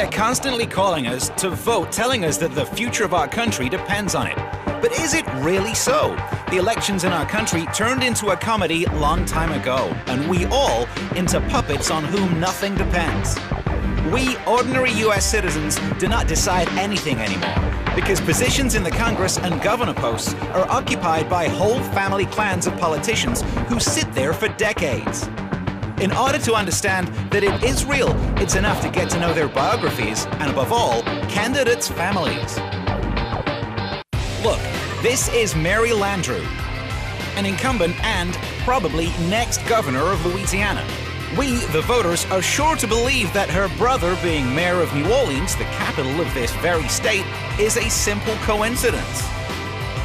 They're constantly calling us to vote, telling us that the future of our country depends on it. But is it really so? The elections in our country turned into a comedy long time ago, and we all into puppets on whom nothing depends. We ordinary US citizens do not decide anything anymore, because positions in the Congress and governor posts are occupied by whole family clans of politicians who sit there for decades. In order to understand that it is real, it's enough to get to know their biographies and, above all, candidates' families. Look, this is Mary Landrieu, an incumbent and probably next governor of Louisiana. We, the voters, are sure to believe that her brother being mayor of New Orleans, the capital of this very state, is a simple coincidence.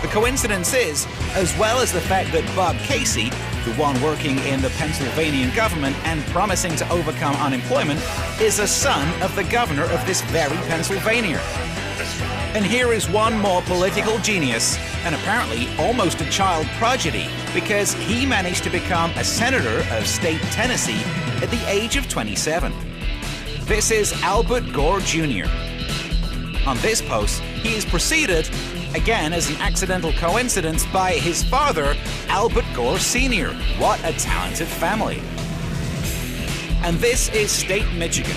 The coincidence is, as well as the fact that Bob Casey, the one working in the Pennsylvania government and promising to overcome unemployment, is a son of the governor of this very Pennsylvania. And here is one more political genius, and apparently almost a child prodigy, because he managed to become a senator of state Tennessee at the age of 27. This is Albert Gore Jr. On this post, he is preceded, again as an accidental coincidence, by his father, Albert Gore Sr. What a talented family. And this is state Michigan.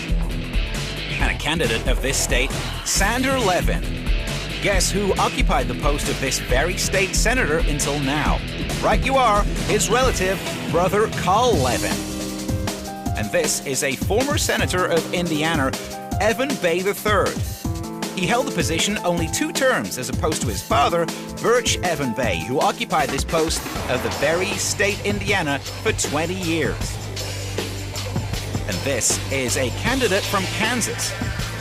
And a candidate of this state, Sander Levin. Guess who occupied the post of this very state senator until now? Right you are, his relative, brother Carl Levin. And this is a former senator of Indiana, Evan Bayh III. He held the position only 2 terms as opposed to his father, Birch Evan Bayh, who occupied this post of the very state Indiana for 20 years. And this is a candidate from Kansas,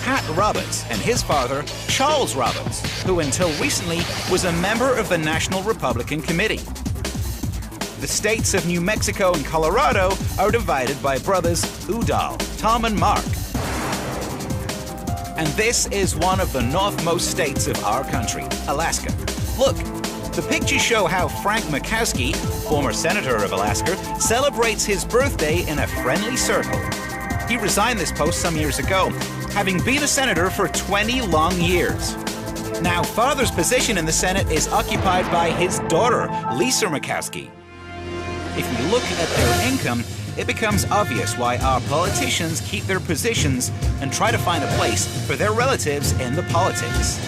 Pat Roberts, and his father, Charles Roberts, who until recently was a member of the National Republican Committee. The states of New Mexico and Colorado are divided by brothers Udall, Tom and Mark. And this is one of the northmost states of our country, Alaska. Look, the pictures show how Frank Murkowski, former senator of Alaska, celebrates his birthday in a friendly circle. He resigned this post some years ago, having been a senator for 20 long years. Now, father's position in the Senate is occupied by his daughter, Lisa Murkowski. If we look at their income, it becomes obvious why our politicians keep their positions and try to find a place for their relatives in the politics.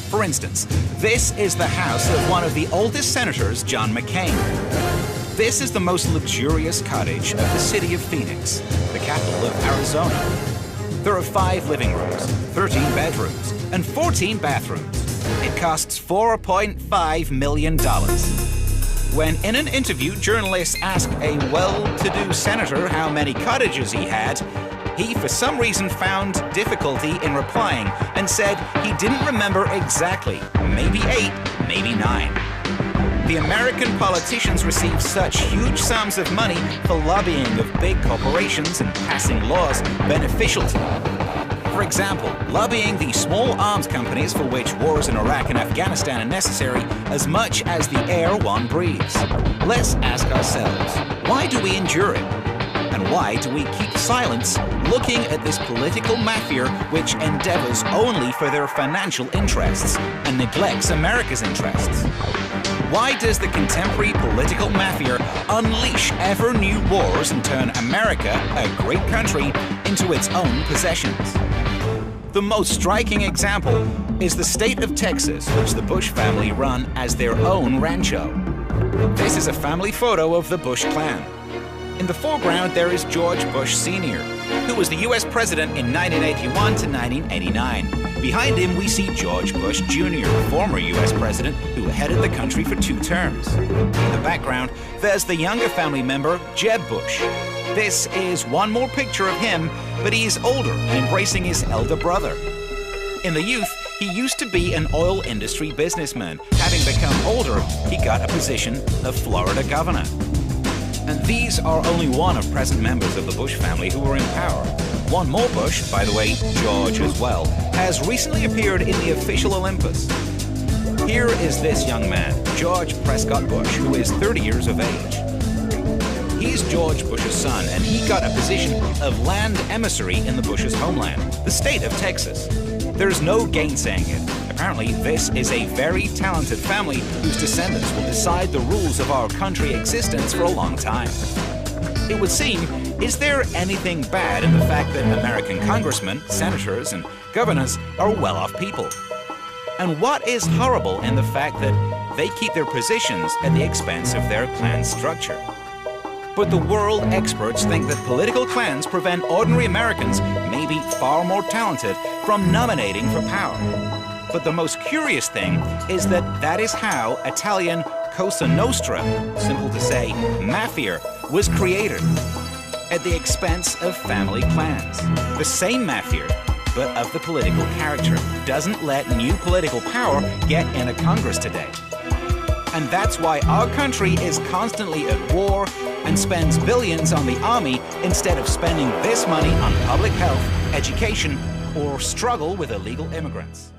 For instance, this is the house of one of the oldest senators, John McCain. This is the most luxurious cottage of the city of Phoenix, the capital of Arizona. There are 5 living rooms, 13 bedrooms, and 14 bathrooms. It costs $4.5 million. When in an interview, journalists asked a well-to-do senator how many cottages he had, he for some reason found difficulty in replying and said he didn't remember exactly, maybe 8, maybe 9. The American politicians receive such huge sums of money for lobbying of big corporations and passing laws beneficial to them. For example, lobbying the small arms companies for which wars in Iraq and Afghanistan are necessary as much as the air one breathes. Let's ask ourselves, why do we endure it? And why do we keep silence looking at this political mafia which endeavors only for their financial interests and neglects America's interests? Why does the contemporary political mafia unleash ever new wars and turn America, a great country, into its own possessions? The most striking example is the state of Texas, which the Bush family run as their own rancho. This is a family photo of the Bush clan. In the foreground, there is George Bush Sr., who was the U.S. president in 1981 to 1989. Behind him, we see George Bush Jr., former U.S. president who headed the country for 2 terms. In the background, there's the younger family member, Jeb Bush. This is one more picture of him, but he is older and embracing his elder brother. In the youth, he used to be an oil industry businessman. Having become older, he got a position of Florida governor. And these are only one of present members of the Bush family who are in power. One more Bush, by the way, George as well, has recently appeared in the official Olympus. Here is this young man, George Prescott Bush, who is 30 years of age. He's George Bush's son, and he got a position of land emissary in the Bush's homeland, the state of Texas. There's no gainsaying it. Apparently, this is a very talented family whose descendants will decide the rules of our country's existence for a long time. It would seem, is there anything bad in the fact that American congressmen, senators, and governors are well-off people? And what is horrible in the fact that they keep their positions at the expense of their clan structure? But the world experts think that political clans prevent ordinary Americans, maybe far more talented, from nominating for power. But the most curious thing is that that is how Italian Cosa Nostra, simple to say, mafia, was created, at the expense of family clans. The same mafia, but of the political character, doesn't let new political power get into Congress today. And that's why our country is constantly at war and spends billions on the army instead of spending this money on public health, education, or struggle with illegal immigrants.